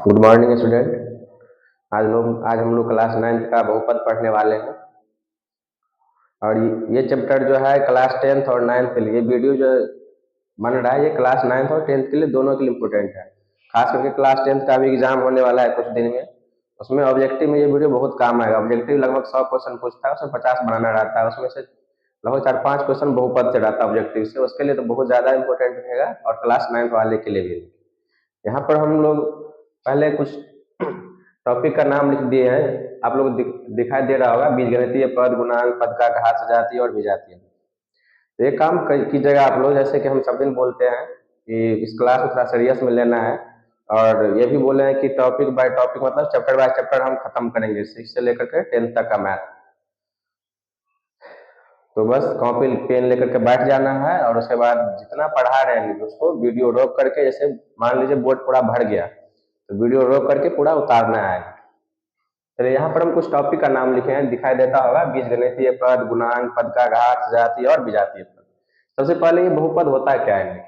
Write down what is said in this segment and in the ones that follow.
Good morning student. आज हम लोग क्लास 9th का बहुपद पढ़ने वाले हैं। और ये चैप्टर जो है क्लास 10th और 9th के लिए वीडियो जो बन रहा है, ये क्लास 9th और 10th के लिए दोनों के लिए इम्पोर्टेंट है। खास करके क्लास 10th का भी एग्जाम होने वाला है कुछ दिन में। उसमें ऑब्जेक्टिव में ये वीडियो बहुत काम आएगा। ऑब्जेक्टिव लगभग 100 क्वेश्चन पूछता है, उसमें 50 बनाना रहता है। उसमें से लगभग 4-5 क्वेश्चन बहुपद से रहता है ऑब्जेक्टिव से। उसके लिए तो बहुत ज़्यादा इंपॉर्टेंट रहेगा, और क्लास 9th वाले के लिए भी। यहाँ पर हम लोग पहले कुछ टॉपिक का नाम लिख दिए हैं। आप लोग दिखाई दे रहा होगा, बीजगणितीय पद, गुणांक, पद का घात, सजातीय और विजातीय। तो एक काम कीजिएगा आप लोग, जैसे कि हम सब दिन बोलते हैं कि इस क्लास को थोड़ा सीरियस में लेना है। और ये भी बोले हैं कि टॉपिक बाय टॉपिक, मतलब चैप्टर बाय चैप्टर हम खत्म करेंगे 6 से लेकर के 10th तक का मैथ। तो बस कॉपी पेन लेकर के बैठ जाना है, और उसके बाद जितना पढ़ा रहे हैं उसको वीडियो रोक करके, जैसे मान लीजिए बोर्ड पूरा भर गया तो वीडियो रोक करके पूरा उतारना है। चलिए यहाँ पर हम कुछ टॉपिक का नाम लिखे हैं, दिखाई देता होगा, बीजगणितीय पद, गुणांक, पद का घात, सजातीय और विजातीय पद। सबसे पहले ये बहुपद होता क्या है,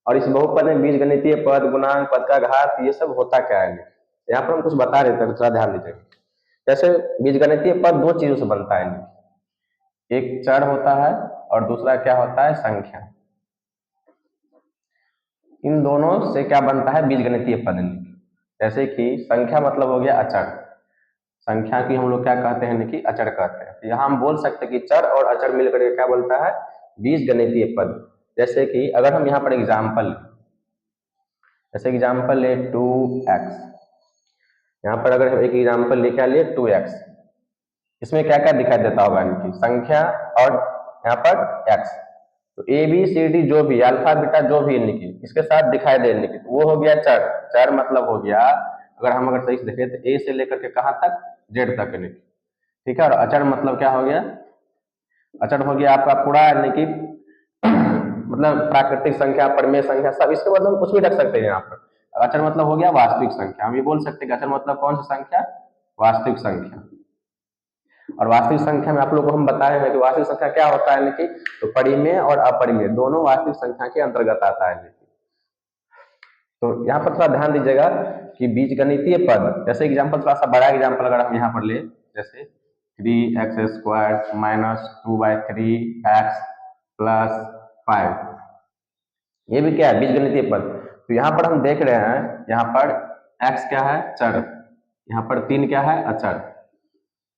और इस बहुपद में बीजगणितीय पद, गुणांक, पद का घात, ये सब होता क्या है। यहाँ पर हम कुछ बता देते हैं, थोड़ा ध्यान दीजिएगा। जैसे बीजगणितीय पद दो चीजों से बनता है, एक चर होता है और दूसरा क्या होता है, संख्या। इन दोनों से क्या बनता है, बीजगणितीय पद। जैसे कि संख्या मतलब हो गया अचर। संख्या की हम लोग क्या कहते हैं कि अचर कहते हैं। यहाँ हम बोल सकते हैं कि चर और अचर मिलकर के क्या बनता है, बीजगणितीय पद। जैसे कि अगर हम यहाँ पर एग्जाम्पल ले 2x। यहाँ पर अगर एक एग्जाम्पल ले क्या लिए 2x, इसमें क्या क्या दिखाई देता होगा, इनकी संख्या और यहाँ पर x। तो ए बी सी डी जो भी अल्फा बीटा जो भी इनकी इसके साथ दिखाई दे, वो हो गया चर। चर मतलब हो गया, अगर सही से देखें तो ए से लेकर के कहाँ तक, जेड तक लिखी। ठीक है। और अचर मतलब क्या हो गया, अचर हो गया आपका पूरा, यानी कि मतलब प्राकृतिक संख्या, परमेय संख्या, सब। इसके बाद हम कुछ भी रख सकते हैं यहाँ पर। अचर मतलब हो गया वास्तविक संख्या। हम ये बोल सकते हैं कि अचर मतलब कौन सी संख्या, वास्तविक संख्या। और वास्तविक संख्या में आप लोग को हम बताए हैं कि वास्तविक संख्या क्या होता है, कि तो परिमेय और अपरिमेय दोनों वास्तविक संख्या के अंतर्गत आता है। तो यहाँ पर थोड़ा ध्यान दीजिएगा कि बीजगणितीय पद, जैसे एग्जाम्पल, थोड़ा सा बड़ा एग्जाम्पल अगर हम यहाँ पर ले, जैसे 3x² माइनस 2/3x प्लस 5, ये भी क्या है, बीजगणितीय पद। तो यहाँ पर हम देख रहे हैं, यहाँ पर x क्या है, चर, यहाँ पर 3 क्या है, अचर।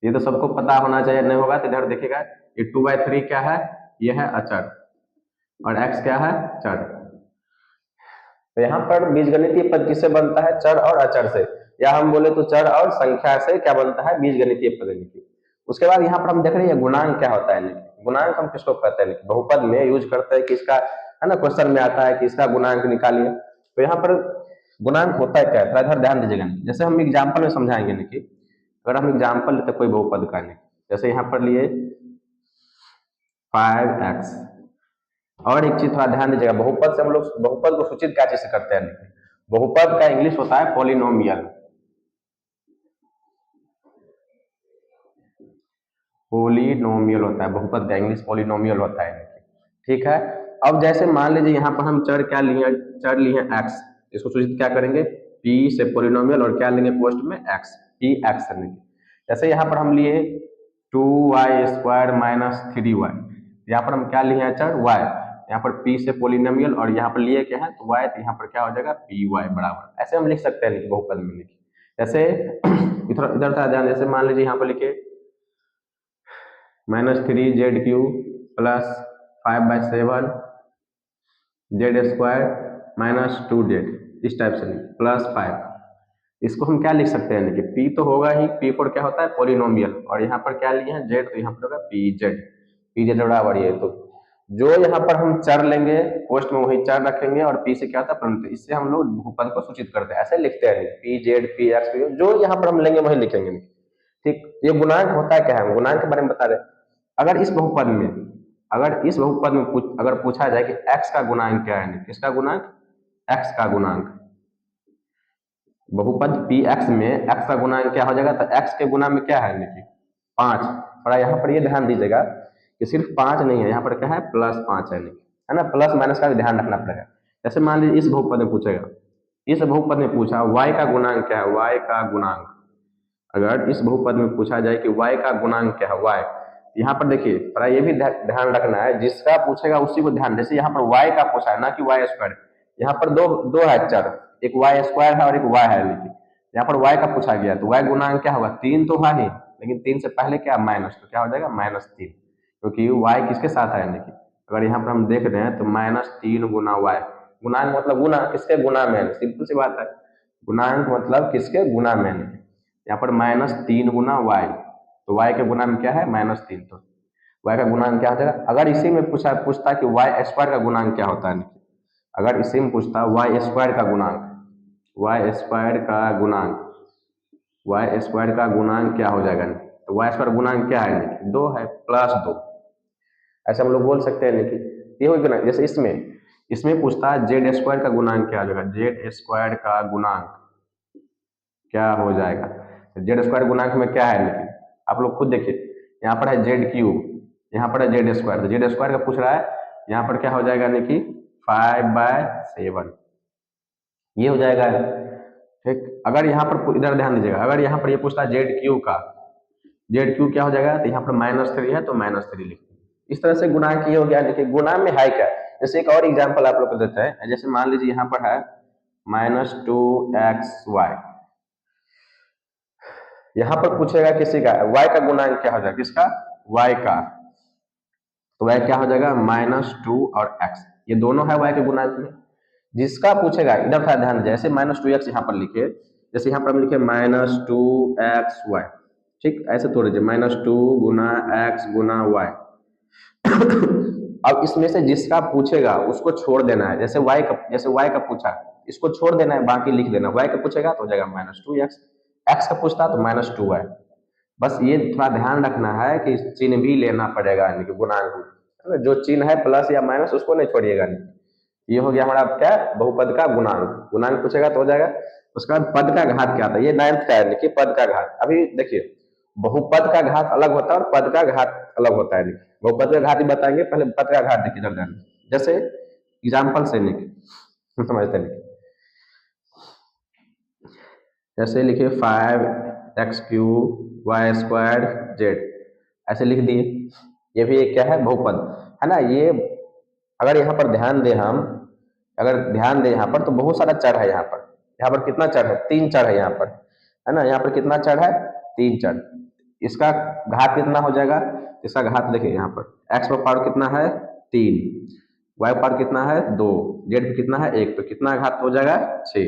ये तो सबको पता होना चाहिए, नहीं होगा तो इधर देखिएगा, ये 2/3 क्या है, ये है अचर, और x क्या है, चर। तो यहाँ पर बीजगणितीय पद किससे बनता है, चर और अचर से, या हम बोले तो चर और संख्या से क्या बनता है, बीजगणितीय पद। उसके बाद यहाँ पर हम देख रहे हैं गुणांक क्या होता है। गुणांक हम किसको कहते हैं, बहुपद में यूज करते हैं कि इसका, है ना, क्वेश्चन में आता है कि इसका गुणांक निकालिए। तो यहाँ पर गुणांक होता है क्या है, थोड़ा इधर ध्यान दीजिएगा। जैसे हम एग्जाम्पल में समझाएंगे, कि अगर हम एग्जाम्पल लेते कोई बहुपद का, जैसे यहाँ पर लिए 5x। और एक चीज थोड़ा ध्यान दीजिएगा, बहुपद से हम लोग बहुपद को सूचित क्या चीज से करते हैं, बहुपद का इंग्लिश होता है पॉलिनोमियल। पॉलिनोमियल होता है बहुपद का इंग्लिश, पॉलिनोमियल होता है। ठीक है। अब जैसे मान लीजिए यहाँ पर हम चर क्या लिए, चर लिए x, इसको सूचित क्या करेंगे, p से पॉलिनोमियल, और क्या लेंगे पोस्ट में x, p x लेंगे। जैसे यहाँ पर हम लिए 2y² माइनस 3y, यहाँ पर हम क्या लिए हैं, चर y, यहाँ पर p से पॉलिनोमियल, और यहाँ पर लिए क्या है तो y, तो यहाँ पर क्या हो जाएगा, py बराबर। ऐसे हम लिख सकते हैं बहुपद में लिखिए। जैसे इधर इधर था ध्यान, जैसे मान लीजिए यहाँ पर लिखे -3z³ plus 5/7 z² minus 2z, इस टाइप से प्लस 5। इसको हम क्या लिख सकते हैं, कि p तो होगा ही, p4 क्या होता है, पॉलिनोमियल, और यहाँ पर क्या लिए हैं, z, तो यहाँ पर होगा pz बराबर ये। तो जो यहाँ पर हम चर लेंगे पोस्ट में वही चर रखेंगे, और p से क्या होता है परंतु, इससे हम लोग बहुपद को सूचित करते हैं, ऐसे लिखते हैं pz px, जो यहाँ पर हम लेंगे वही लिखेंगे। ठीक। ये गुणांक होता है क्या है, गुणांक के बारे में बता रहे। अगर इस बहुपद में अगर पूछा जाए कि x का गुणांक क्या है, किसका गुणांक, x का गुणांक, बहुपद px में x का गुणांक क्या हो जाएगा, तो x के गुणा में क्या है, 5। थोड़ा यहाँ पर ये ध्यान दीजिएगा कि सिर्फ 5 नहीं है, यहाँ पर क्या है, +5 है ना, प्लस माइनस का भी ध्यान रखना पड़ेगा। जैसे मान लीजिए इस बहुपद में पूछेगा इस बहुपद में पूछा y का गुणांक क्या है, y का गुणांक, अगर इस बहुपद में पूछा जाए कि y का गुणांक क्या है, y, यहाँ पर देखिए थोड़ा ये भी ध्यान रखना है, जिसका पूछेगा उसी को ध्यान, जैसे यहाँ पर y का पूछा है ना कि y स्क्वायर, यहाँ पर दो दो है चर, एक y स्क्वायर है और एक y है, लेकिन यहाँ पर y का पूछा गया तो y गुणांक क्या होगा, 3 तो है नहीं, लेकिन 3 से पहले क्या माइनस, तो क्या हो जाएगा -3, क्योंकि y किसके साथ है, देखिए अगर यहाँ पर हम देख रहे हैं तो -3 गुना y, गुणांक मतलब गुना, किसके गुना में, सिंपल सी बात है, गुणांक मतलब किसके गुना में, यहाँ पर -3 गुना y, तो y के गुना में क्या है -3, तो y का गुणांक क्या हो जाएगा, अगर इसी में पूछता कि y स्क्वायर का गुणांक क्या होता है, अगर इसी में पूछता y स्क्वायर का गुणांक, y स्क्वायर का गुणांक, y स्क्वायर का गुणांक क्या हो जाएगा, तो y स्क्वायर गुणांक क्या है, 2 है, +2, ऐसा हम लोग बोल सकते हैं, लेकिन ये हो गया, जैसे इसमें इसमें पूछता है जेड स्क्वायर का गुणांक क्या हो जाएगा, जेड स्क्वायर का गुणांक क्या हो जाएगा, जेड स्क्वायर गुणांक में क्या है, लेकिन आप लोग खुद देखिए, यहाँ पर है जेड क्यूब, यहाँ पर है जेड स्क्वायर, तो जेड स्क्वायर का पूछ रहा है, यहाँ पर क्या हो जाएगा, देखिए 5/7, ये हो जाएगा, ठीक। अगर यहाँ पर इधर ध्यान दीजिएगा, अगर यहाँ पर ये पूछता है जेड क्यू का, जेड क्यू क्या हो जाएगा, तो यहाँ पर -3 है तो -3 लिखते हैं, इस तरह से गुणांक ये हो गया, देखिए गुणा में है क्या, जैसे एक और एग्जांपल आप लोग को देते हैं, जैसे मान लीजिए यहाँ पर है -2xy, यहाँ पर पूछेगा किसी का y का गुणांक क्या हो जाएगा, किसका, y का, तो y क्या हो जाएगा -2 और x, ये दोनों है y के गुणांक में, जिसका पूछेगा इधर था ध्यान, जैसे -2x यहाँ पर लिखे, जैसे यहाँ पर हम लिखे -2xy, ठीक, ऐसे तोड़ दीजिए, -2 गुना x गुना y, अब इसमें से जिसका पूछेगा उसको छोड़ देना है, जैसे y का पूछा, इसको छोड़ देना है, बाकी लिख देना, y का पूछेगा तो हो जाएगा -2x, x का पूछता तो -2y, बस ये थोड़ा ध्यान रखना है कि चिन्ह भी लेना पड़ेगा, यानी कि गुणांक, जो चिन्ह है प्लस या माइनस उसको नहीं छोड़िएगा, ये हो गया हमारा क्या, बहुपद का गुणांक, गुणांक पूछेगा तो हो जाएगा, उसके बाद पद का घात क्या आता है, ये 9th का है, देखिए पद का घात, अभी देखिए बहुपद का घात अलग होता है और पद का घात अलग होता है, बहुपद का घात ही बताएंगे, पहले पद का घात देखिए जरा, जैसे एग्जाम्पल से लिखिए, समझते लिखिए, जैसे लिखिए 5x³ y² z, ऐसे लिख दिए, ये भी एक क्या है, बहुपद है ना, ये अगर यहाँ पर ध्यान दें हम, अगर ध्यान दें यहाँ पर तो बहुत सारा चर है, यहाँ पर कितना चर है, 3 चर है यहाँ पर, है ना, यहाँ पर कितना चर है, 3 चर, इसका घात कितना हो जाएगा, इसका घात देखिए यहाँ पर x पर पावर कितना है 3, y पर कितना है 2, z पर कितना है 1, तो कितना घात हो जाएगा 6,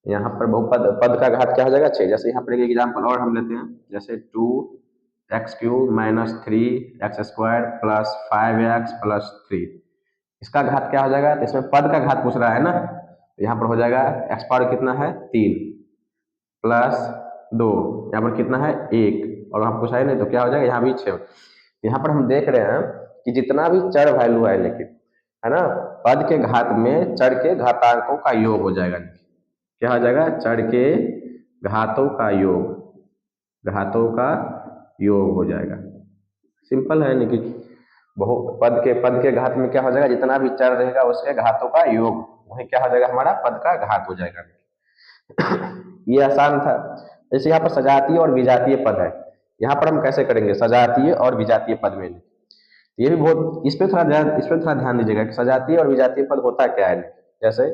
यहाँ पर बहुपद पद का घात क्या हो जाएगा 6, जैसे यहाँ पर एक एग्जाम्पल और हम लेते हैं, जैसे 2x³ - 3x² + 5x + 3, इसका घात क्या हो जाएगा, तो इसमें पद का घात पूछ रहा है ना, तो यहाँ पर हो जाएगा x पावर कितना है 3 +2, यहाँ पर कितना है 1, और वहाँ पूछा है नहीं तो क्या हो जाएगा, यहाँ भी 6, यहाँ पर हम देख रहे हैं कि जितना भी चर वैल्यू है, लेकिन है ना, पद के घात में चर के घातांकों का योग हो जाएगा, क्या हो जाएगा, चर के घातों का योग, घातों का योग हो जाएगा, सिंपल है, लेकिन बहु पद के घात में क्या हो जाएगा, जितना भी चर रहेगा उसके घातों का योग, वही क्या हो जाएगा, हमारा पद का घात हो जाएगा, ये आसान था। जैसे यहाँ पर सजातीय और विजातीय पद है, यहाँ पर हम कैसे करेंगे, सजातीय और विजातीय पद में, ये भी बहुत, इस पे थोड़ा ध्यान दीजिएगा कि सजातीय और विजातीय पद होता क्या है, जैसे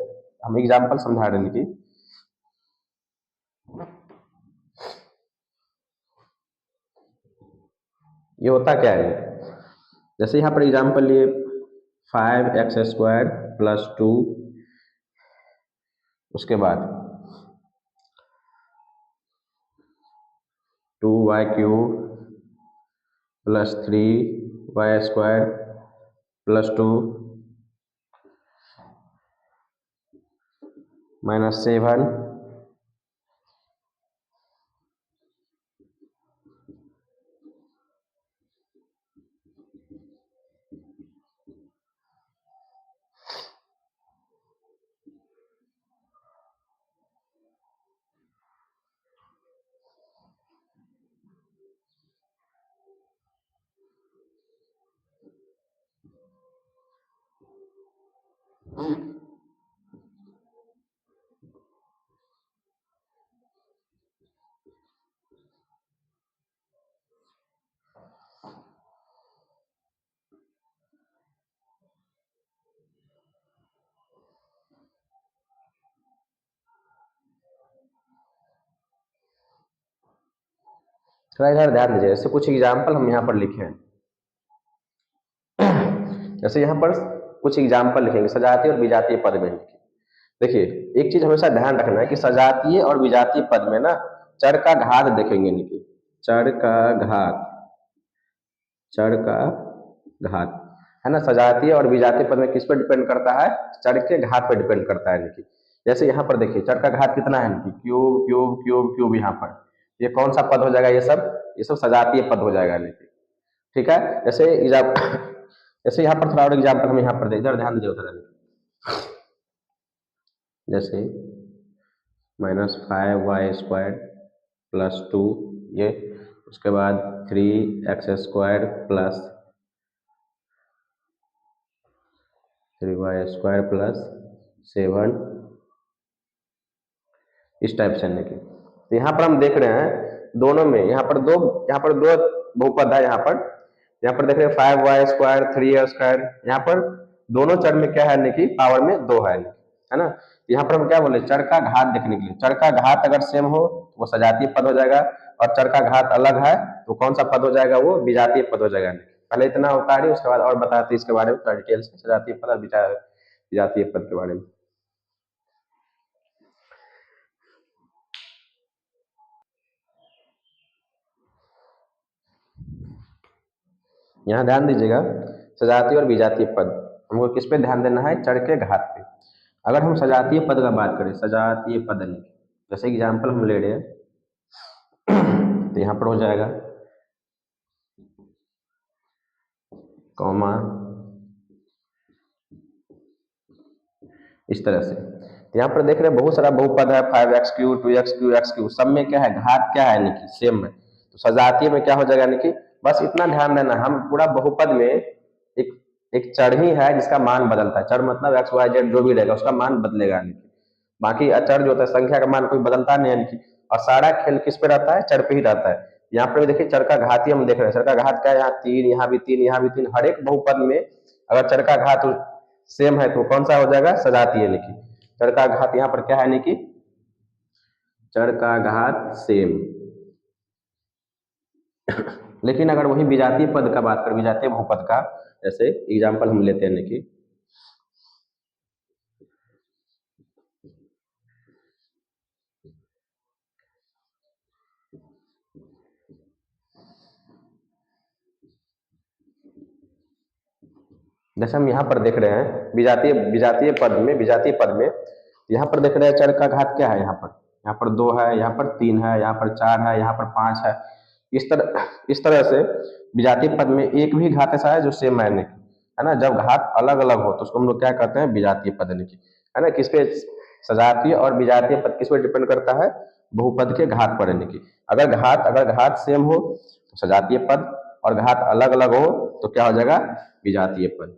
हम एग्जाम्पल समझा रहे हैं कि ये होता क्या है, जैसे यहाँ पर एग्जाम्पल लिए 5x² + 2, उसके बाद 2y³ + 3y² + 2 -7, थोड़ा इधर ध्यान दीजिए, जैसे कुछ एग्जाम्पल हम यहाँ पर लिखे हैं। जैसे यहाँ पर कुछ एग्जाम्पल लिखेंगे सजातीय और विजातीय पद में। देखिए, एक चीज हमेशा ध्यान रखना है कि सजातीय और विजातीय पद में ना चर का घात देखेंगे नहीं। चर का घात, चर का घात है ना, सजातीय और विजातीय पद में किस पर डिपेंड करता है? चर के घात पर डिपेंड करता है निकी। जैसे यहाँ पर देखिए चर का घात कितना है निकी, क्यूब क्यूब क्यूब क्यूब। यहाँ पर ये कौन सा पद हो जाएगा? ये सब सजातीय पद हो जाएगा निकी। ठीक है, जैसे यहाँ पर थोड़ा और एग्जाम्पल हम यहाँ पर दे, इधर ध्यान दीजिए उधर। जैसे -5y² + 2 ये, उसके बाद 3x² + 3y² + 7 इस टाइप से लेके। तो यहाँ पर हम देख रहे हैं दोनों में, यहाँ पर दो बहुपद है। यहाँ पर देख रहे हैं 5y², 3x²। यहाँ पर दोनों चर में क्या है कि पावर में 2 है ना। यहाँ पर हम क्या बोले, चर का घात देखने के लिए। चर का घात अगर सेम हो तो वो सजातीय पद हो जाएगा, और चर का घात अलग है तो कौन सा पद हो जाएगा? वो विजातीय पद हो जाएगा। पहले इतना उतारिए, उसके बाद और बताते इसके बारे में थोड़ा डिटेल से, सजातीय पद और विजातीय पद के बारे में। यहाँ ध्यान दीजिएगा, सजातीय और विजातीय पद हमको किस पे ध्यान देना है? चर के घात पे। अगर हम सजातीय पद का बात करें, सजातीय पद जैसे एग्जाम्पल हम ले रहे हैं तो यहाँ पर हो जाएगा कॉमा इस तरह से। तो यहाँ पर देख रहे हैं बहुत सारा बहुपद है, 5x³ 2x³ x³, सब में क्या है? घात क्या है निकी? सेम है। तो सजातीय में क्या हो जाएगा निकी? बस इतना ध्यान देना, हम पूरा बहुपद में एक एक चर ही है जिसका मान बदलता है। चर मतलब x y z जो भी रहेगा उसका मान बदलेगा निकी। बाकी अचर जो होता है, संख्या का मान कोई बदलता नहीं है निकी। और सारा खेल किस पे रहता है? चर पे ही रहता है। यहाँ पर देखिए चर का घात ही हम देख रहे हैं। चर का घात क्या है? यहाँ 3, यहाँ भी 3, यहाँ भी 3। हर एक बहुपद में अगर चर का घात सेम है तो कौन सा हो जाएगा? सजातीय निकी। चर का घात यहाँ पर क्या है निकी? चर का घात सेम। लेकिन अगर वही विजातीय पद का बात करें, विजातीय बहुपद का, जैसे एग्जाम्पल हम लेते हैं निकी, जैसे हम यहाँ पर देख रहे हैं विजातीय पद में यहाँ पर देख रहे हैं चर का घात क्या है? यहाँ पर 2 है, यहाँ पर 3 है, यहाँ पर 4 है, यहाँ पर 5 है। इस तरह से विजातीय पद में एक भी घात ऐसा है जो सेम है ना। जब घात अलग अलग हो तो उसको हम लोग क्या कहते हैं? विजातीय पद है ना। किस पे? सजातीय और विजातीय पद किस पे डिपेंड करता है? बहुपद के घात पर अगर घात सेम हो तो सजातीय पद, और घात अलग अलग हो तो क्या हो जाएगा? विजातीय पद।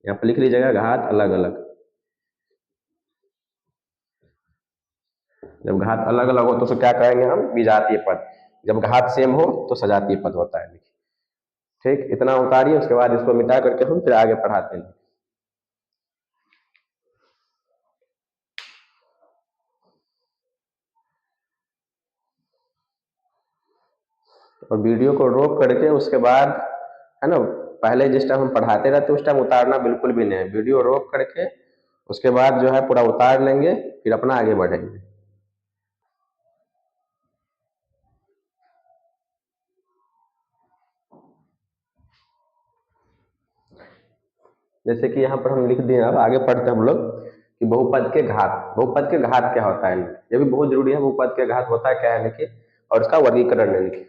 यहाँ पर लिख लीजिएगा घात अलग अलग। जब घात अलग अलग हो तो उसे क्या कहेंगे हम? विजातीय पद। जब घात सेम हो तो सजातीय पद होता है। ठीक, इतना उतारिए, उसके बाद इसको मिटा करके हम फिर आगे पढ़ाते हैं। और वीडियो को रोक करके उसके बाद, है ना, पहले जिस टाइम हम पढ़ाते रहते उस टाइम उतारना बिल्कुल भी नहीं है। वीडियो रोक करके उसके बाद जो है पूरा उतार लेंगे, फिर अपना आगे बढ़ेंगे। जैसे कि यहाँ पर हम लिख दिए, अब आगे पढ़ते हैं हम लोग कि बहुपद के घात क्या होता है। ये भी बहुत जरूरी है, बहुपद के घात होता है क्या है लिखिए, और इसका वर्गीकरण है लिखिए।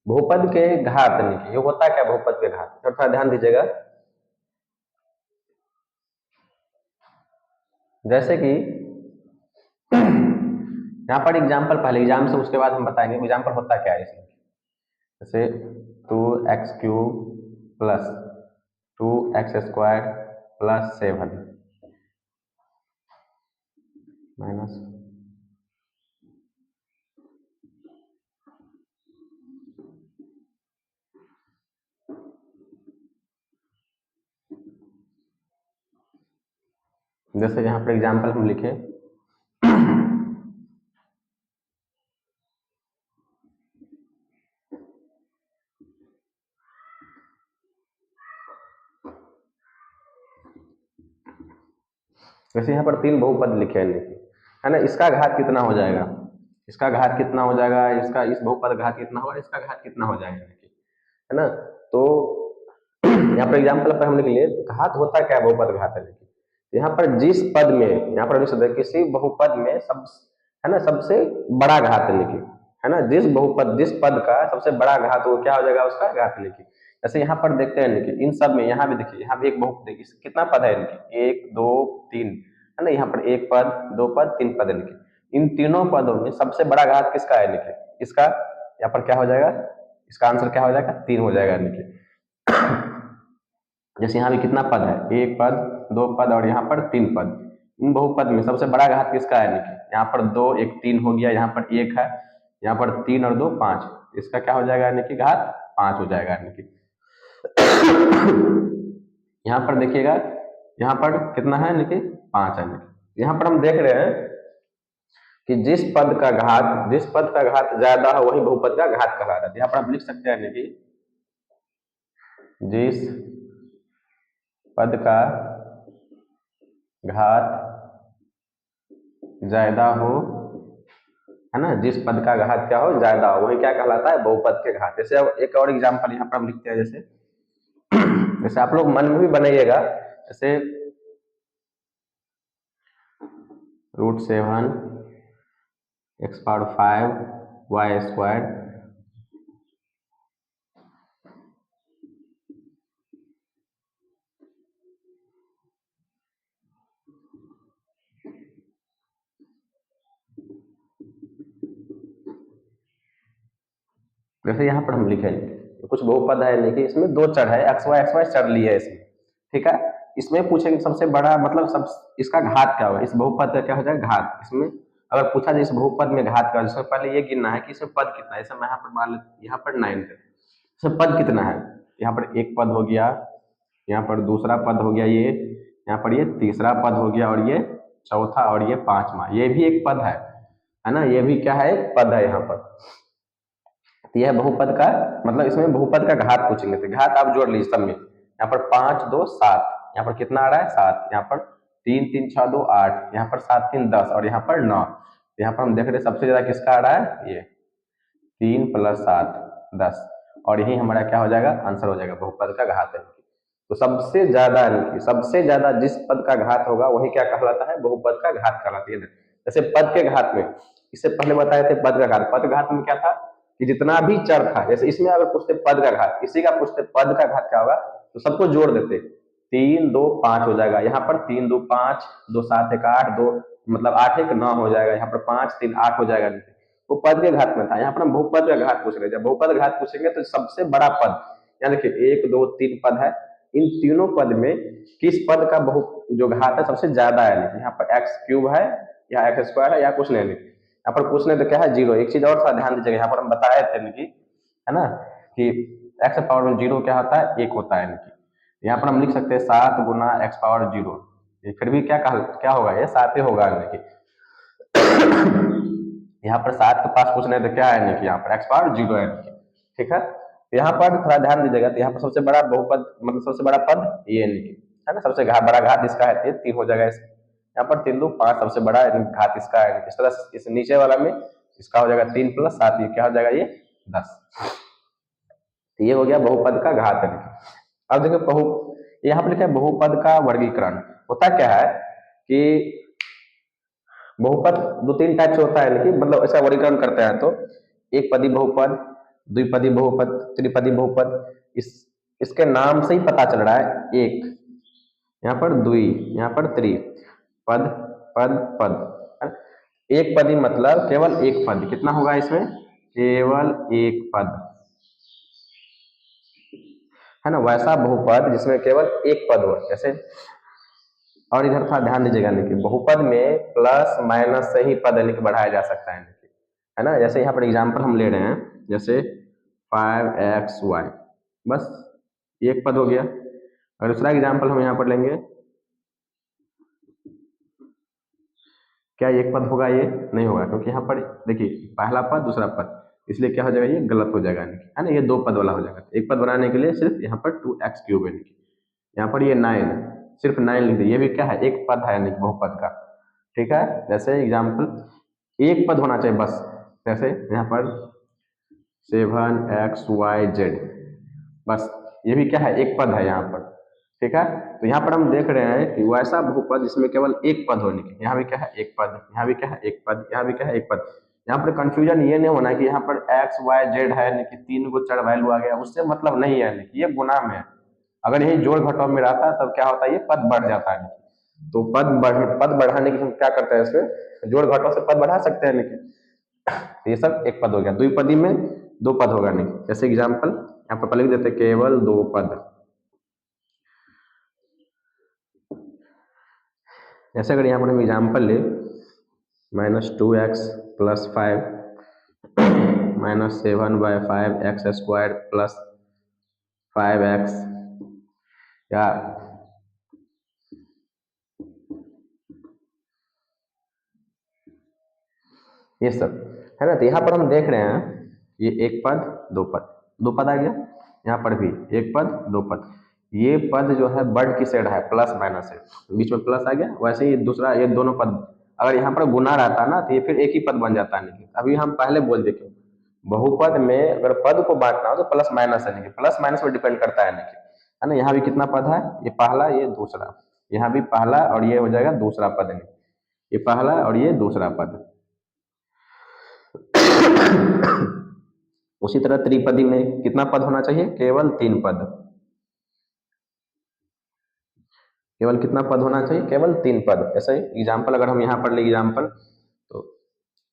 बहुपद के घात लिखिए, ये होता क्या? बहुपद के घात थोड़ा ध्यान दीजिएगा। जैसे कि यहाँ पर एग्जाम्पल, पहले एग्जाम से उसके बाद हम बताएंगे एग्जाम्पल होता क्या है इसमें। जैसे 2x³ + 2x² + 7 माइनस, जैसे यहाँ पर एग्जाम्पल हम लिखे वैसे यहाँ पर 3 बहुपद लिखे हैं, है ना। इसका घात कितना हो जाएगा, इसका घात कितना हो जाएगा, इसका इस बहुपद घात कितना होगा, इसका घात कितना हो जाएगा, है ना। तो यहाँ पर एग्जाम्पल पर हम लिख लिए घात होता क्या है, बहुपद घात है। यहाँ पर जिस पद में, यहाँ पर किसी बहुपद में सब, है ना, सबसे बड़ा घात लिखिए, है ना। जिस पद का सबसे बड़ा घात वो क्या हो जाएगा, उसका घात लिखिए। जैसे यहाँ पर देखते हैं लिखिए, इन सब में यहाँ भी देखिए, यहाँ भी एक बहुपद देखिए, कितना पद है लिखिए, 1 2 3, है ना। यहाँ पर 1 पद 2 पद 3 पद लिखिए। इन तीनों पदों में सबसे बड़ा घात किसका है लिखिए, इसका। यहाँ पर क्या हो जाएगा, इसका आंसर क्या हो जाएगा, 3 हो जाएगा लिखिए। जैसे यहाँ भी कितना पद है, 1 पद 2 पद और यहाँ पर 3 पद। इन बहुपद में सबसे बड़ा घात किसका है लिखिए, यहाँ पर 2 1 3 हो गया, यहाँ पर 1 है, यहाँ पर 3 और 2 5, इसका क्या हो जाएगा यानी कि घात 5 हो जाएगा यानी कि। यहाँ पर देखिएगा, यहाँ पर कितना है यानी कि 5 है। यहाँ पर हम देख रहे हैं कि जिस पद का घात ज्यादा हो वही बहुपद का घात कहलाता है। यहाँ पर आप लिख सकते हैं कि जिस पद का घात ज्यादा हो, है ना, जिस पद का घात क्या हो, ज्यादा हो, वही क्या कहलाता है, बहुपद के घात। जैसे अब एक और एग्जांपल यहाँ पर हम लिखते हैं, जैसे जैसे आप लोग मन में भी बनाइएगा, जैसे √7 x⁵ y²। जैसे यहाँ पर हम लिखेंगे कुछ बहुपद है, लेकिन इसमें 2 चर है, x y चर लिए है इसमें, ठीक है। इसमें पूछेंगे सबसे बड़ा मतलब सब, इसका घात क्या होगा, इस बहुपद का क्या हो जाएगा, घात। इसमें अगर पूछा जाए इस बहुपद में घात क्या, जिसमें पहले ये गिनना है कि इसमें पद कितना है। जैसे मैं यहाँ पर मान लेता, यहाँ पर 9 है, इसमें पद कितना है, यहाँ पर 1 पद हो गया, यहाँ पर दूसरा पद हो गया, ये यहाँ पर ये तीसरा पद हो गया, और ये चौथा, और ये 5वां, ये भी एक पद है ना, ये भी क्या है, एक पद है यहाँ पर। यह बहुपद का मतलब, इसमें बहुपद का घात पूछेंगे, तो घात आप जोड़ लीजिए सब में। यहाँ पर 5 2 7, यहाँ पर कितना आ रहा है 7, यहाँ पर 3 3 6 2 8, यहाँ पर 7 3 10, और यहाँ पर 9। यहाँ पर हम देख रहे हैं सबसे ज्यादा किसका आ रहा है, ये 3 + 7 10, और यही हमारा क्या हो जाएगा, आंसर हो जाएगा, बहुपद का घात है। तो सबसे ज्यादा जिस पद का घात होगा वही क्या कहलाता है, बहुपद का घात कहलाती है। जैसे पद के घात में, इससे पहले बताए थे पद का घात, पद घात में क्या था कि जितना भी चर था, जैसे इसमें अगर पूछते पद का घात, इसी का पूछते पद का घात क्या होगा, तो सबको जोड़ देते, 3 2 5 हो जाएगा। यहाँ पर 3 2 5, 2 7 1 8, 2 मतलब 8 1 9 हो जाएगा, यहाँ पर 5 3 8 हो जाएगा। वो पद के घात में था, यहाँ पर हम बहुपद का घात पूछ रहे हैं। जब बहुपद घात पूछेंगे तो सबसे बड़ा पद, यहाँ देखिए 1 2 3 पद है, इन तीनों पद में किस पद का जो घात है सबसे ज्यादा है, यहाँ पर x³ है या x² है या कुछ नहीं। यहाँ पर पूछने तो क्या है, 0। एक चीज और थोड़ा ध्यान दीजिएगा, यहाँ पर हम बताए थे कि, है ना, कि x⁻0 क्या होता है, 1 होता है। यहाँ पर हम लिख सकते हैं 7 × x⁻0, फिर भी क्या होगा, ये 7 ही होगा। यहाँ पर 7 के पास पूछने तो क्या है, यहाँ पर x⁻0 है, ठीक है। यहाँ पर थोड़ा ध्यान दीजिएगा, तो यहाँ पर सबसे बड़ा बहुपद मतलब सबसे बड़ा पद ये है ना, सबसे बड़ा घात इसका है 3 हो जाएगा। यहाँ पर 3 2 5 सबसे बड़ा घात इसका है। इस तरह इस नीचे वाला में इसका हो जाएगा 3 + 7, ये क्या हो जाएगा, ये 10। ये हो गया बहुपद का घात। अब देखो यहाँ पर लिखा है बहुपद का वर्गीकरण। होता क्या है कि बहुपद 2-3 टाइप से होता है, लेकिन मतलब ऐसा वर्गीकरण करते हैं तो एक पदी बहुपद, द्विपदी बहुपद, त्रिपदी बहुपद। इसके नाम से ही पता चल रहा है, एक यहाँ पर द्वि, यहाँ पर त्रि, पद पद पद। एक पदी मतलब केवल एक पद, कितना होगा इसमें, केवल एक पद, है ना। वैसा बहुपद जिसमें केवल एक पद हो, जैसे, और इधर था ध्यान दीजिएगा, लेकिन बहुपद में प्लस माइनस से ही पद बढ़ाया जा सकता है ना। जैसे यहाँ पर एग्जांपल हम ले रहे हैं, जैसे 5xy, बस एक पद हो गया। और दूसरा एग्जांपल हम यहाँ पर लेंगे, क्या एक पद होगा, ये नहीं होगा, क्योंकि यहाँ पर देखिए पहला पद दूसरा पद, इसलिए क्या हो जाएगा, ये गलत हो जाएगा, है ना। ये 2 पद वाला हो जाएगा। एक पद बनाने के लिए सिर्फ यहाँ पर 2x³ है, यहाँ पर ये 9 है, सिर्फ 9 लिख दिए, ये भी क्या है, एक पद है यानी बहुपद का। ठीक है, जैसे एग्जाम्पल एक पद होना चाहिए बस, जैसे यहाँ पर 7xyz, बस ये भी क्या है, एक पद है यहाँ पर। ठीक है, तो यहाँ पर हम देख रहे हैं कि वैसा बहुपद जिसमें केवल एक पद होने की, यहाँ भी क्या है, एक पद, यहाँ भी क्या है, एक पद, यहाँ भी क्या है, एक पद। यहाँ पर कंफ्यूजन ये नहीं होना कि यहाँ पर एक्स वाई जेड है यानी कि 3 को चर वैल्यू आ गया, उससे मतलब नहीं है, यानी कि ये गुणा में है। अगर यही जोड़ घटाव में रहता तब क्या होता है, ये पद बढ़ जाता है। तो पद बढ़ाने की हम क्या करते हैं, इसमें जोड़ घटाव से पद बढ़ा सकते हैं, लेकिन ये सब एक पद हो गया। द्विपदी में दो पद होगा नहीं, जैसे एग्जाम्पल यहाँ पर लिख देते केवल दो पद। जैसे अगर यहाँ पर हम एग्जाम्पल ले -2x + 5 -7/5 x² + 5x, या ये सब है ना। तो यहाँ पर हम देख रहे हैं ये एक पद दो पद, दो पद आ गया, यहाँ पर भी एक पद दो पद, ये पद जो है वर्ड की साइड है, प्लस माइनस है, बीच में प्लस आ गया। वैसे ही दूसरा ये दोनों पद अगर यहाँ पर गुना रहता ना तो ये फिर एक ही पद बन जाता है। लेकिन अभी हम पहले बोल देते बहुपद में अगर पद को बांटना हो तो प्लस माइनस है, लेकिन प्लस माइनस पर डिपेंड करता है, लेकिन है ना। यहाँ भी कितना पद है, ये पहला ये दूसरा, यहाँ भी पहला और ये हो जाएगा दूसरा पद, नहीं ये पहला और ये दूसरा पद। उसी तरह त्रिपदी में कितना पद होना चाहिए, केवल 3 पद, केवल कितना पद होना चाहिए, केवल 3 पद। ऐसे एग्जाम्पल अगर हम यहाँ पर ले एग्जाम्पल तो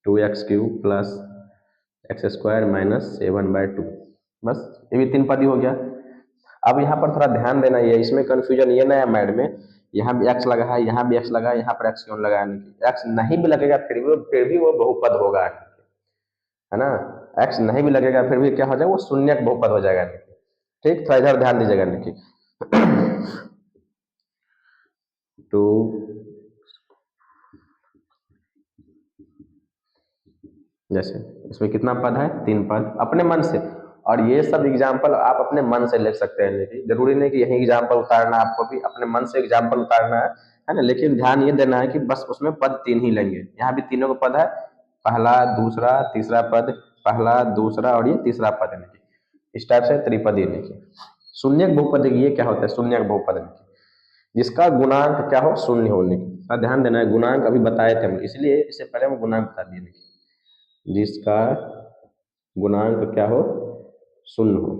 2x³ + x² - 7/2, बस ये भी 3 पद ही हो गया। अब यहाँ पर थोड़ा ध्यान देना, ये इसमें कंफ्यूजन ये नया मैड में, यहाँ भी x लगा है, यहाँ भी x लगा है, यहाँ पर x क्यों लगा है, x नहीं भी लगेगा फिर भी वो बहुपद होगा, है ना। x नहीं भी लगेगा फिर भी क्या हो जाएगा, वो शून्यक बहुपद हो जाएगा। ठीक, थोड़ा इधर ध्यान दीजिएगा। देखिए 2 जैसे इसमें कितना पद है, 3 पद अपने मन से। और ये सब एग्जाम्पल आप अपने मन से लिख सकते हैं, लेकिन जरूरी नहीं कि यही एग्जाम्पल उतारना, आपको भी अपने मन से एग्जाम्पल उतारना है ना। लेकिन ध्यान ये देना है कि बस उसमें पद 3 ही लेंगे, यहाँ भी तीनों का पद है, पहला दूसरा तीसरा पद, पहला दूसरा और ये तीसरा पद लिखिए। इस टाइप से त्रिपदी लिखिए। शून्यक बहुपद ये क्या होता है, शून्यक बहुपद लिखिए जिसका गुणांक क्या हो, शून्य होने की। ध्यान देना है, गुणांक अभी बताए थे हम, इसलिए इससे पहले हम गुणांक बता दिए, जिसका गुणांक क्या हो, शून्य हो,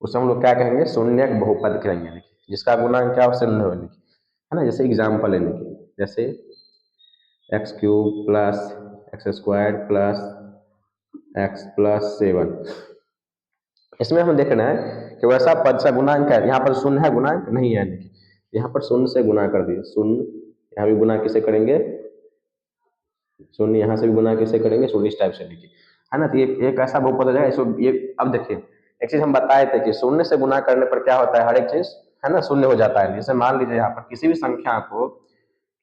उसे हम लोग क्या कहेंगे, शून्यक बहुपद कहेंगे। जिसका गुणांक क्या हो, शून्य हो, है ना। जैसे एग्जाम्पल है, जैसे x³ + x² + x + 7, इसमें हमें देखना है कि वैसा पद का गुणांक है, यहाँ पर शून्य है, गुणांक नहीं है, यहाँ पर शून्य से गुना कर दिए, शून्य यहाँ भी गुना किसे करेंगे, शून्य यहाँ से भी गुना किसे करेंगे, शून्य। इस टाइप से लिखिए, है ना। तो एक ऐसा बहुपद हो जाएगा इसको। ये अब देखिए एक चीज हम बताए थे कि शून्य से गुना करने पर क्या होता है, हर एक चीज है ना शून्य हो जाता है। जैसे मान लीजिए यहाँ पर किसी भी संख्या को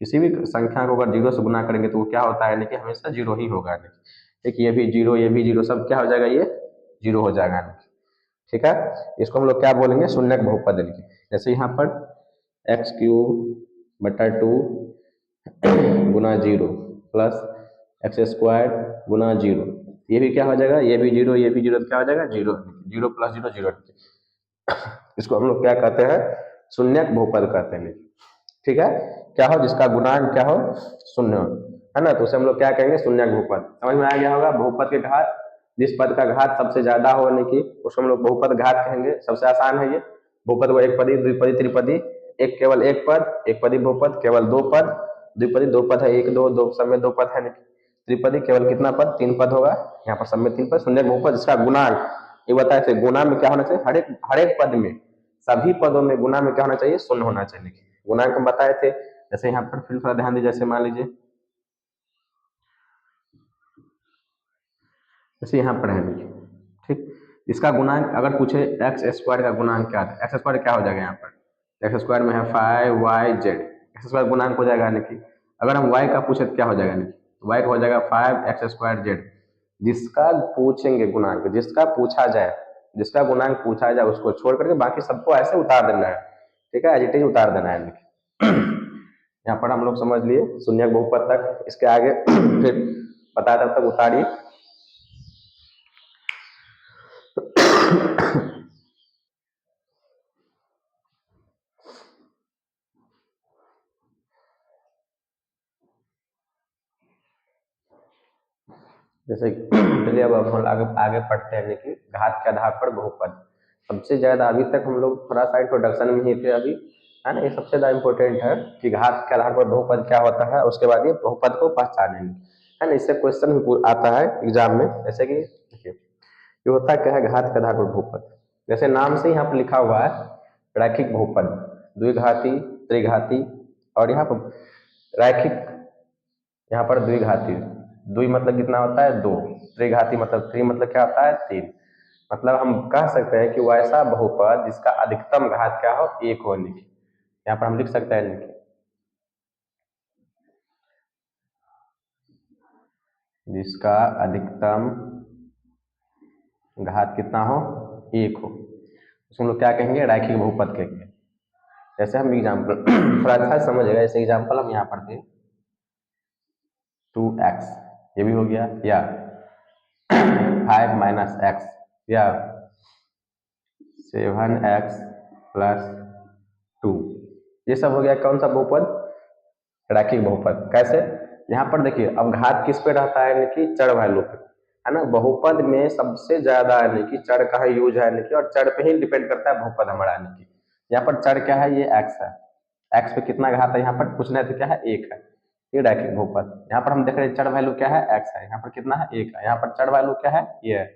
अगर 0 से गुना करेंगे तो वो क्या होता है, लेकिन हमेशा 0 ही होगा। देखिए ये भी 0, ये भी 0, सब क्या हो जाएगा, ये 0 हो जाएगा। ठीक है, इसको हम लोग क्या बोलेंगे, शून्यक बहुपद लिखिए। जैसे यहाँ पर x³/2 गुना 0 + x² गुना 0, ये भी क्या हो जाएगा, ये भी 0, ये भी 0, क्या हो जाएगा, 0, 0 + 0 0। इसको हम लोग क्या कहते हैं, शून्यक बहुपद कहते हैं। ठीक है, क्या हो, जिसका गुणांक क्या हो, शून्य हो, है ना। तो उसे हम लोग क्या कहेंगे, शून्यक बहुपद। समझ में आ गया होगा। बहुपद के घात, जिस पद का घात सबसे ज्यादा होने की, उसको हम लोग बहुपद घात कहेंगे। सबसे आसान है ये बहुपद को, एक पदी द्विपदी त्रिपदी, एक केवल एक पद, एक पदी बहुपद केवल 2 पद, द्विपदी 2 पद है, 1 2 2 सब में 2 पद है, त्रिपदी केवल कितना पद, 3 पद होगा, यहाँ पर सब में 3 पद। शून्यक बहुपद जिसका गुणांक, ये बताए थे, गुणा में क्या होना चाहिए, हर एक पद में, सभी पदों में गुणा में क्या होना चाहिए, शून्य होना चाहिए। गुणांक हम बताए थे। जैसे यहाँ पर फिर थोड़ा ध्यान दीजिए, जैसे मान लीजिए जैसे यहाँ पर है, ठीक, इसका गुणांक अगर पूछे x² का गुणांक क्या है, x² क्या हो जाएगा, यहाँ पर x² में है 5yz, x² गुणांक हो जाएगा। यानी अगर हम y का पूछे तो क्या हो जाएगा, y का हो जाएगा 5x²z। जिसका पूछेंगे गुणांक, जिसका पूछा जाए, जिसका गुणांक पूछा जाए उसको छोड़ करके बाकी सबको ऐसे उतार देना है। ठीक है, एज इट इज उतार देना है देखिए। यहाँ पर हम लोग समझ लिए शून्यक बहुपद तक, इसके आगे फिर बता तब तक उतारिए। जैसे चलिए अब हम आगे आगे पढ़ते हैं कि घात के आधार पर बहुपद। सबसे ज्यादा अभी तक हम लोग थोड़ा सा इंट्रोडक्शन में ही थे अभी, है ना, ये सबसे ज्यादा इम्पोर्टेंट है कि घात के आधार पर बहुपद क्या होता है, उसके बाद ये बहुपद को पहचानेंगे, है ना। इससे क्वेश्चन भी आता है एग्जाम में, जैसे कि देखिए ये होता क्या है घात के आधार पर बहुपद। जैसे नाम से यहाँ पर लिखा हुआ है रैखिक बहुपद, द्विघाती, त्रिघाती, और यहाँ पर रैखिक, यहाँ पर द्विघाती, द्वि मतलब कितना होता है दो, त्रिघाती मतलब त्रि मतलब क्या होता है तीन। मतलब हम कह सकते हैं कि वैसा बहुपद जिसका अधिकतम घात क्या हो एक हो निकी। यहाँ पर हम लिख सकते हैं निकी, जिसका अधिकतम घात कितना हो एक हो, उसको हम लोग क्या कहेंगे रैखिक बहुपद कहेंगे। जैसे हम एग्जाम्पल थोड़ा अच्छा समझेगा, जैसे एग्जाम्पल हम यहाँ पर थे 2x, ये भी हो गया, या 5 माइनस एक्स, या 7x प्लस 2, ये सब हो गया कौन सा बहुपद, रैखिक बहुपद। कैसे, यहाँ पर देखिए अब घात किस पे रहता है कि चर वैल्यू पे, है ना। बहुपद में सबसे ज्यादा है कि चर का है यूज है कि, और चर पे ही डिपेंड करता है बहुपद हमारा कि। यहाँ पर चर क्या है, ये x है, x पे कितना घात है यहाँ पर पूछना है तो क्या है एक है, ये रैखिक बहुपद। यहाँ पर हम देख रहे हैं चर वैल्यू क्या है x है, यहाँ पर कितना है एक है, यहाँ पर चर वैल्यू क्या है ये है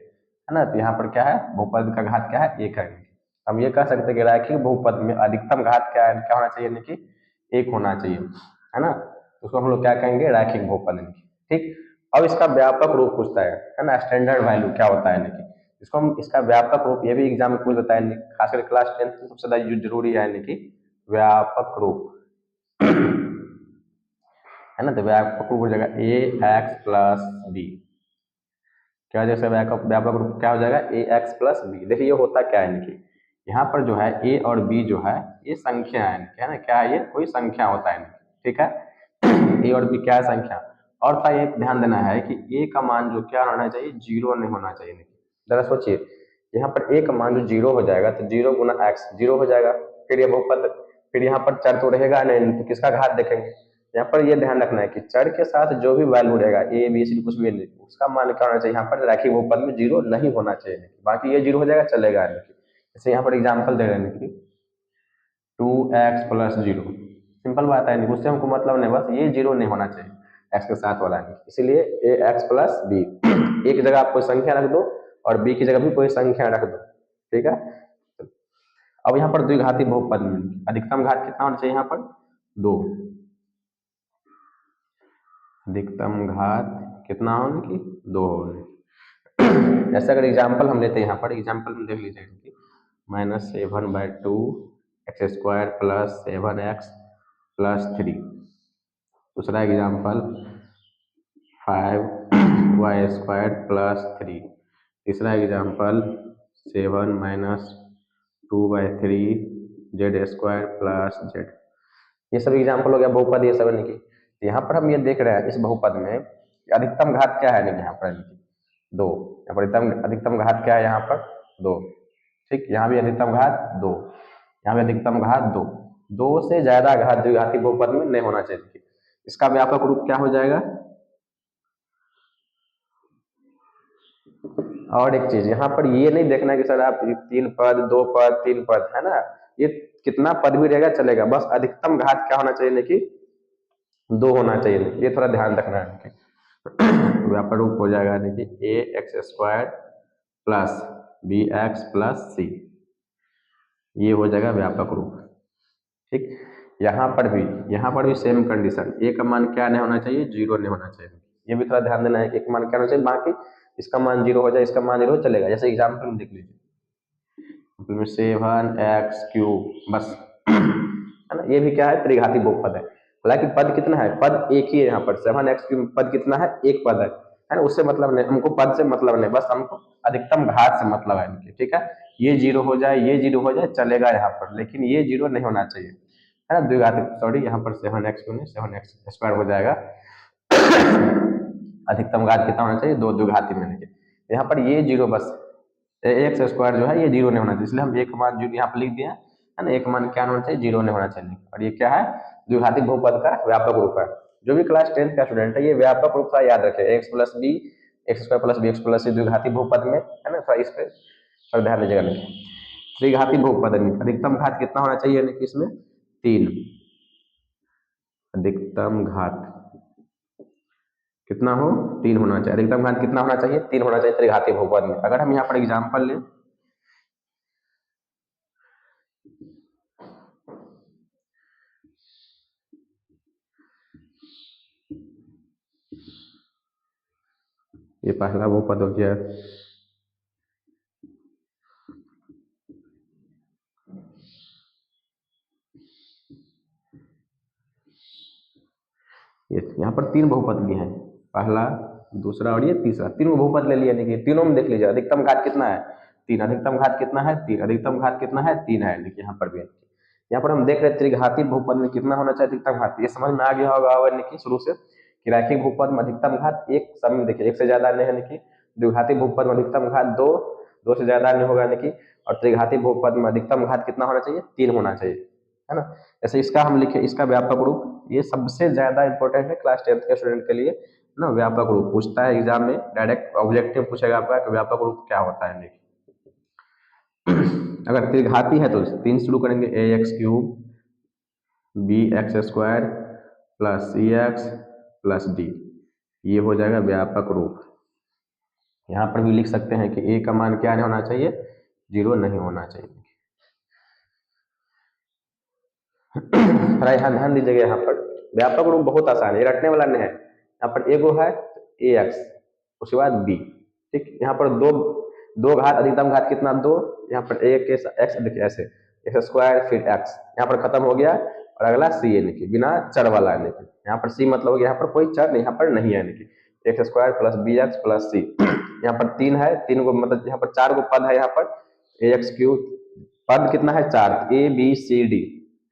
ना। तो यहाँ पर क्या है बहुपद का घात क्या है एक है। हम ये कह सकते हैं कि रैखिक बहुपद में अधिकतम घात क्या है, क्या होना चाहिए कि एक होना चाहिए, है ना। उसको हम लोग क्या कहेंगे रैखिक बहुपद। ठीक, अब इसका व्यापक रूप पूछता है ना, स्टैंडर्ड वैल्यू क्या होता है कि, इसको हम इसका व्यापक रूप ये भी एग्जाम में पूछ देता है, खासकर क्लास 10 में सबसे ज्यादा जरूरी है कि व्यापक रूप, है ना। तो व्यापक रूप हो जाएगा ए एक्स प्लस बी, क्या हो जाएगा व्यापक व्यापक रूप क्या हो जाएगा ए एक्स प्लस बी। देखिए ये होता क्या है कि यहाँ पर जो है ए और बी जो है ये संख्या है ना, क्या है ये कोई संख्या होता है, ठीक है। ए और बी क्या है संख्या, और था ये ध्यान देना है कि ए का मान जो क्या होना चाहिए जीरो नहीं होना चाहिए। जरा सोचिए यहाँ पर ए का मान जो जीरो हो जाएगा तो जीरो गुना एक्स जीरो हो जाएगा, फिर ये बहुपद, फिर यहाँ पर चर तो रहेगा नहीं तो किसका घात देखेंगे। यहाँ पर ये ध्यान रखना है कि चर के साथ जो भी वैल्यू रहेगा ए बी सी कुछ भी नहीं, उसका मान क्या होना चाहिए यहाँ पर रैखिक बहुपद में जीरो नहीं होना चाहिए, बाकी ये जीरो हो जाएगा चलेगा नहीं। जैसे यहाँ पर एग्जाम्पल दे रहे हैं कि 2x प्लस जीरो, सिंपल बात है, उससे हमको मतलब नहीं, बस ये जीरो नहीं होना चाहिए एक्स के साथ वाला नहीं, इसीलिए ए एक्स प्लस बी एक जगह आप कोई संख्या रख दो और बी की जगह भी कोई संख्या रख दो, ठीक है। अब यहाँ पर द्विघाती बहुपद में अधिकतम घात कितना होना चाहिए यहाँ पर दो, अधिकतम घात कितना होने की दो होने। जैसे अगर एग्जाम्पल हम लेते हैं यहाँ पर एग्जाम्पल में देख लीजिए कि -7/2 x square plus 7x plus 3। दूसरा एग्जाम्पल 5y स्क्वायर प्लस 3। तीसरा example 7 minus 2/3 Z square plus Z. ये सब एग्जाम्पल हो गया बहुपद, ये सब नहीं की। यहाँ पर हम ये देख रहे हैं इस बहुपद में अधिकतम घात क्या है यहाँ पर दो, यहाँ पर अधिकतम घात क्या है यहाँ पर दो, ठीक। यहाँ भी अधिकतम घात दो, यहाँ भी अधिकतम घात दो, दो से ज्यादा घात द्विघाती बहुपद में नहीं होना चाहिए। इसका व्यापक रूप क्या हो जाएगा, और एक चीज यहाँ पर ये नहीं देखना कि सर आप तीन पद दो पद तीन पद, है ना, ये कितना पद भी रहेगा चलेगा, बस अधिकतम घात क्या होना चाहिए कि दो होना चाहिए, ये थोड़ा ध्यान रखना है। व्यापक रूप हो जाएगा कि A X square plus B X plus C, ये हो जाएगा व्यापक रूप, ठीक। यहाँ पर भी सेम कंडीशन, ए का मान क्या नहीं होना चाहिए जीरो नहीं होना चाहिए, ये भी थोड़ा ध्यान देना है कि एक मान क्या होना चाहिए, बाकी इसका मान जीरो हो जाए इसका मान जीरो चलेगा। जैसे एग्जाम्पल में देख लीजिए 7x³ बस, है ना, ये भी क्या है त्रिघाती बहुपद है, हालांकि पद कितना है पद एक ही है, यहाँ पर 7x³ पद कितना है एक पद है, है ना, उससे मतलब नहीं, हमको पद से मतलब नहीं, बस हमको अधिकतम घात से मतलब है इनके, ठीक है। ये जीरो हो जाए, ये जीरो हो जाए चलेगा यहाँ पर, लेकिन ये जीरो नहीं होना चाहिए, है ना। द्विघाती सॉरी, यहाँ पर 7x में 7x स्क्वायर हो जाएगा। अधिकतम घात कितना होना चाहिए, दो द्विघाती में नहीं, यहाँ पर ये जीरो बस, एक्स स्क्वायर जो है ये जीरो नहीं होना चाहिए, इसलिए हम एक मान जीरो यहाँ पर लिख दिया है ना, एक मान क्या होना चाहिए, जीरो नहीं होना चाहिए। और ये क्या है, द्विघाती बहुपद का व्यापक रूप है। जो भी क्लास 10 का स्टूडेंट है ये व्यापक रूप का याद रखे, X plus B X square plus B X plus C द्विघाती बहुपद में, है ना, थोड़ा इस पे थोड़ा ध्यान दीजिएगा। नहीं, त्रिघाती बहुपद में अधिकतम घात कितना होना चाहिए, यानी कि इसमें 3, अधिकतम घात कितना हो, 3 होना चाहिए। अधिकतम घात कितना होना चाहिए, 3 होना चाहिए त्रिघाती बहुपद में। अगर हम यहाँ पर एग्जाम्पल लें, ये पहला बहुपद हो गया, ये यहाँ पर 3 बहुपद लिए हैं, पहला दूसरा और ये तीसरा, तीनों बहुपद ले लिया। देखिए तीनों में देख लीजिए अधिकतम घात कितना है, 3, अधिकतम घात कितना है 3, अधिकतम घात कितना है 3 है। देखिए यहाँ पर भी, यहाँ पर हम देख रहे हैं त्रिघाती बहुपद में कितना होना चाहिए अधिकतम घात, ये समझ में आ गया होगा यानी कि शुरू से कि रैखिक बहुपद में अधिकतम घात एक समय, देखिए एक से ज्यादा नहीं है, यानी कि द्विघाती बहुपद में अधिकतम घात दो, दो से ज्यादा नहीं होगा, यानी कि और त्रिघाती बहुपद में अधिकतम घात कितना होना चाहिए, 3 होना चाहिए, है ना। ऐसे इसका हम लिखे, इसका व्यापक रूप, ये सबसे ज्यादा इंपॉर्टेंट है क्लास 10 के स्टूडेंट के लिए ना। व्यापक रूप पूछता है एग्जाम में, डायरेक्ट ऑब्जेक्टिव पूछेगा आपका कि व्यापक रूप क्या होता है। देखिए अगर त्रिघाती है तो 3 शुरू करेंगे, A X cube B X square plus C X plus D, ये हो जाएगा व्यापक रूप। यहाँ पर भी लिख सकते हैं कि ए का मान क्या नहीं होना चाहिए, जीरो नहीं होना चाहिए। थोड़ा यहाँ ध्यान दीजिएगा, यहाँ पर व्यापक रूप बहुत आसान है, ये रटने वाला नहीं है। यहाँ पर एगो है ए एक्स, उसके बाद बी, ठीक। यहाँ पर दो दो घात, अधिकतम घात कितना, दो, यहाँ पर ए के एक्स, देखिए ऐसे एक्स स्क्वायर फिर एक्स, यहाँ पर खत्म हो गया, और अगला सी है, देखिए बिना चर वाला है, देखिए यहाँ पर सी मतलब हो गया यहाँ पर कोई चर यहाँ पर नहीं है, देखिए X square plus B X plus C. यहाँ पर 3 है, 3 को मतलब यहाँ पर 4 को पद है, यहाँ पर ए एक्स क्यूब, पद कितना है 4, ए बी सी डी,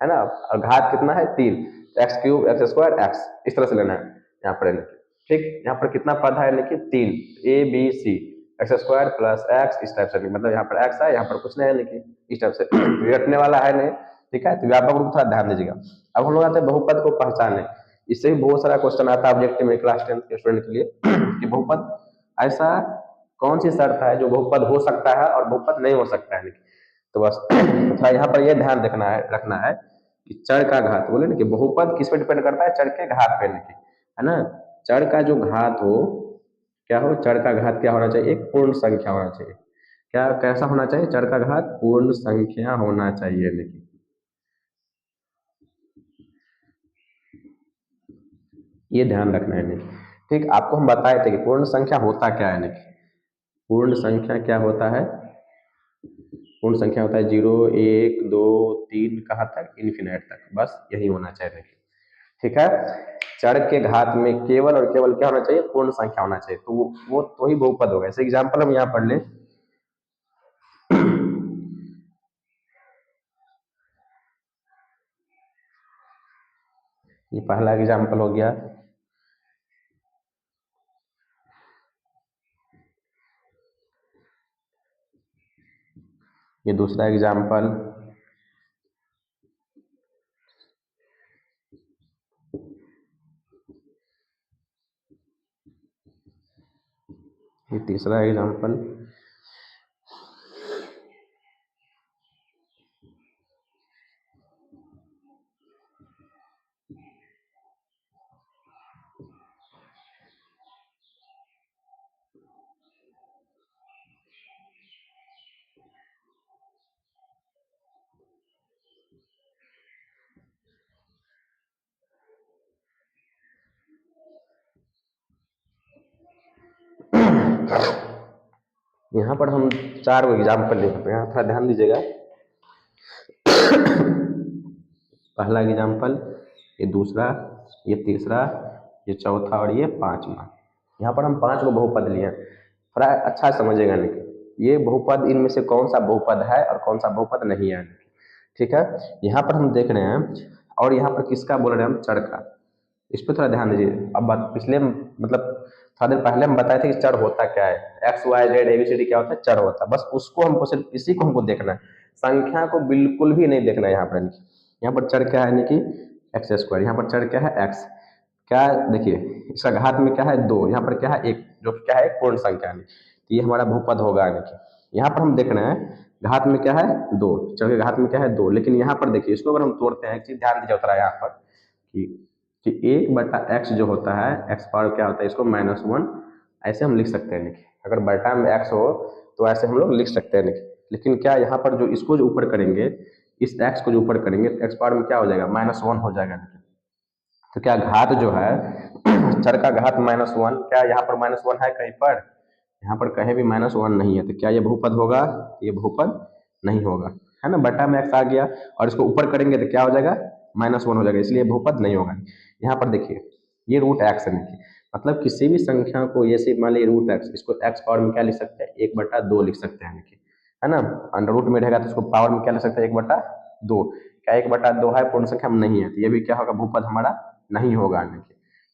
है ना, और घात कितना है 3, x cube x square x, इस तरह से लेना है यहाँ पर, ठीक। यहाँ पर कितना पद है, यानी कि 3, A B C x square plus x, इस टाइप से, मतलब यहाँ पर एक्स है, यहाँ पर कुछ नहीं है, लेकिन इस टाइप से रटने वाला है नहीं, ठीक है। तो व्यापक रूप थोड़ा ध्यान दीजिएगा। अब हम लोग आते हैं बहुपद को पहचाने, इससे भी बहुत सारा क्वेश्चन आता है ऑब्जेक्टिव में क्लास 10 के स्टूडेंट के लिए कि बहुपद ऐसा कौन सी शर्त है जो बहुपद हो सकता है और बहुपद नहीं हो सकता है। तो बस थोड़ा यहाँ पर यह ध्यान रखना है कि चर का घात, बोले ना कि बहुपद किस पे डिपेंड करता है, चर के घात पे, है ना। चर का जो घात हो, क्या हो, चर का घात क्या होना चाहिए, एक पूर्ण संख्या होना चाहिए। क्या कैसा होना चाहिए, चर का घात पूर्ण संख्या होना चाहिए, देखिए ये ध्यान रखना है। नहीं ठीक, आपको हम बताए थे कि पूर्ण संख्या होता क्या है, नहीं पूर्ण संख्या क्या होता है, पूर्ण संख्या होता है 0 1 2 3 कहाँ तक, इन्फिनिट तक, बस यही होना चाहिए, ठीक है। चर के घात में केवल और केवल क्या होना चाहिए, पूर्ण संख्या होना चाहिए, तो वो तो ही बहुपद होगा। ऐसे एग्जांपल हम यहाँ पढ़ लें, ये पहला एग्जांपल हो गया, ये दूसरा एग्जांपल, ये तीसरा एग्जांपल, यहाँ पर हम 4 एग्जाम्पल ले सकते हैं, यहाँ थोड़ा ध्यान दीजिएगा। पहला एग्जाम्पल, ये दूसरा, ये तीसरा, ये चौथा और ये पांचवा, यहाँ पर हम 5 को बहुपद लिए हैं, थोड़ा अच्छा समझेगा नहीं ये बहुपद इनमें से कौन सा बहुपद है और कौन सा बहुपद नहीं है। ठीक है, यहाँ पर हम देख रहे हैं और यहाँ पर किसका बोल रहे हैं हम, चर का। इस पर थोड़ा ध्यान दीजिए। अब बात पिछले मतलब थोड़ा देर पहले हम बताए थे कि चर होता क्या है, एक्स वाई जेड एबीसीडी क्या होता है, चर होता है। बस उसको हमको सिर्फ इसी को हमको देखना है, संख्या को बिल्कुल भी नहीं देखना है। यहाँ पर चर क्या है यानी कि एक्स स्क्वायर, यहाँ पर चर क्या है एक्स, क्या देखिए इसका घात में क्या है 2, यहाँ पर क्या है 1, जो क्या है पूर्ण संख्या है, तो ये हमारा बहुपद होगा। यानी कि यहाँ पर हम देख रहे हैं घात में क्या है 2, चर के घात में क्या है 2, लेकिन यहाँ पर देखिए इसको अगर हम तोड़ते हैं, एक चीज ध्यान दीजिए उतरा यहाँ पर कि कि 1/x जो होता है, एक्स पावर क्या होता है, इसको -1 ऐसे हम लिख सकते हैं। देखिए अगर बटा में x हो तो ऐसे हम लोग लिख सकते हैं। लेकिन क्या यहाँ पर जो इसको जो ऊपर करेंगे, इस x को जो ऊपर करेंगे तो x पावर में क्या हो जाएगा, -1 हो जाएगा। तो क्या घात जो है चर का घात -1, क्या यहाँ पर -1 है कहीं पर, यहाँ पर कहीं भी -1 नहीं है, तो क्या ये बहुपद होगा, ये बहुपद नहीं होगा, है ना। बटा में x आ गया और इसको ऊपर करेंगे तो क्या हो जाएगा, -1 हो जाएगा, इसलिए बहुपद नहीं होगा। यहाँ पर देखिए ये रूट एक्स है, मतलब किसी भी संख्या को ये सिर्फ मान लीजिए रूट एक्स, इसको एक्स पावर में क्या लिख सकते हैं, 1/2 लिख सकते हैं, है ना। अंडर रूट में रहेगा तो इसको पावर में क्या लिख सकते हैं, 1/2। क्या 1/2 है पूर्ण संख्या में, नहीं है, तो ये भी क्या होगा, बहुपद हमारा नहीं होगा।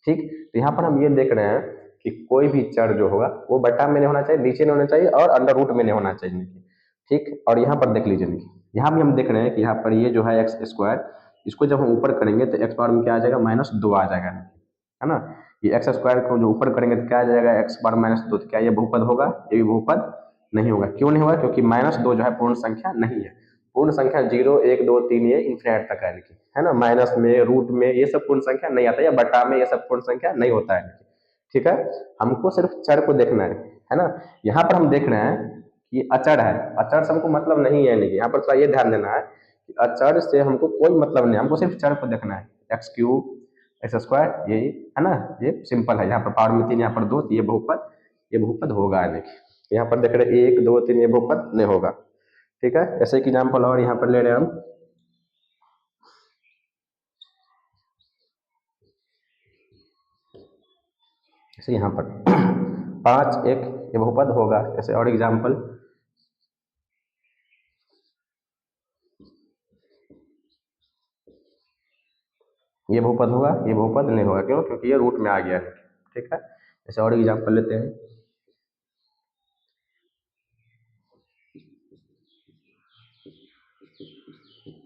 ठीक, तो यहाँ पर हम ये देख रहे हैं कि कोई भी चर जो होगा वो बटा में नहीं होना चाहिए, नीचे नहीं होना चाहिए और अंडर रूट में नहीं होना चाहिए। ठीक, और यहाँ पर देख लीजिए, यहाँ भी हम देख रहे हैं कि यहाँ पर ये जो है एक्स स्क्वायर, इसको जब हम ऊपर करेंगे तो एक्स पावर में क्या आ जाएगा, -2 आ जाएगा, है ना। ये एक्स स्क्वायर को जो ऊपर करेंगे तो क्या आ जाएगा, एक्स पावर -2, तो क्या ये बहुपद होगा, ये भी बहुपद नहीं होगा। क्यों नहीं होगा, क्योंकि -2 जो है पूर्ण संख्या नहीं है। पूर्ण संख्या 0 1 2 3 ये इन्फिनिट तक है ना। माइनस में, रूट में, ये सब पूर्ण संख्या नहीं आता, या बटा में ये सब पूर्ण संख्या नहीं होता है। ठीक है, हमको सिर्फ चर को देखना है ना। यहाँ पर हम देख रहे हैं कि अचर है, अचर से हमको मतलब नहीं है। नहीं, यहाँ पर थोड़ा ये ध्यान देना है कि अचर से हमको कोई मतलब नहीं, हमको सिर्फ चर को देखना है। x³ x² ये है ना, ये सिंपल है। यहाँ पर पावर में 3, यहाँ पर 2, तो ये बहुपद होगा नहीं। यहाँ पर देख रहे 1 2 3, ये बहुपद नहीं होगा। ठीक है, ऐसे एक एग्जाम्पल और यहाँ पर ले रहे हैं हम, जैसे यहाँ पर 5 1, ये बहुपद होगा। जैसे और एग्जाम्पल, ये बहुपद होगा, ये बहुपद नहीं होगा। क्यों, क्योंकि ये रूट में आ गया है। ठीक है, जैसे और एग्जाम्पल लेते हैं,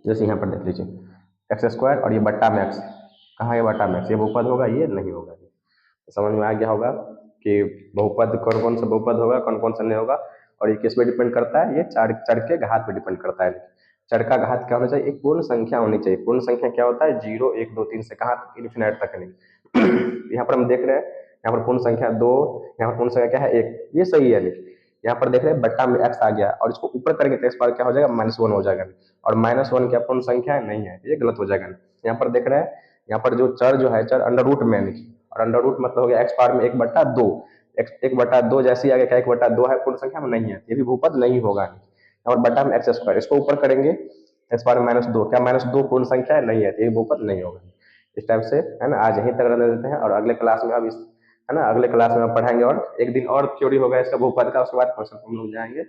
जैसे यहाँ पर देख लीजिए x² और ये बट्टा में x, कहाँ है बट्टा में x, ये बहुपद होगा, ये नहीं होगा। तो समझ में आ गया होगा कि बहुपद कौन कौन सा बहुपद होगा, कौन कौन सा नहीं होगा। और ये किस पे डिपेंड करता है, ये चर चर के घात पे डिपेंड करता है। चर का घात क्या होना चाहिए, एक पूर्ण संख्या होनी चाहिए। पूर्ण संख्या क्या होता है, 0 1 2 3 से कहाँ तक, इन्फिनिट तक नहीं। यहाँ पर हम देख रहे हैं, यहाँ पर पूर्ण संख्या 2, यहाँ पर पूर्ण संख्या क्या है 1, ये सही है। यहाँ पर देख रहे हैं बट्टा में x आ गया और इसको ऊपर करके तो x पावर क्या हो जाएगा, -1 हो जाएगा। और -1 क्या पूर्ण संख्या नहीं है, ये गलत हो जाएगा। यहाँ पर देख रहे हैं, यहाँ पर जो चर जो है, चर अंडर रूट में है, और अंडर रूट मतलब हो गया x पावर में 1/2, 1/2 जैसे ही आ गया, क्या 1/2 है पूर्ण संख्या में, नहीं है, ये भी बहुपद नहीं होगा। और बटा में x², इसको ऊपर करेंगे x पावर में -2, क्या -2 पूर्ण संख्या है, नहीं है, तो ये बहुपद नहीं होगा। इस टाइप से, है ना। आज यहीं तक रहने देते हैं और अगले क्लास में अब इस, है ना, अगले क्लास में हम पढ़ाएंगे और एक दिन और थ्योरी होगा इसका बहुपद का, उसके बाद क्वेश्चन हम लोग जाएंगे।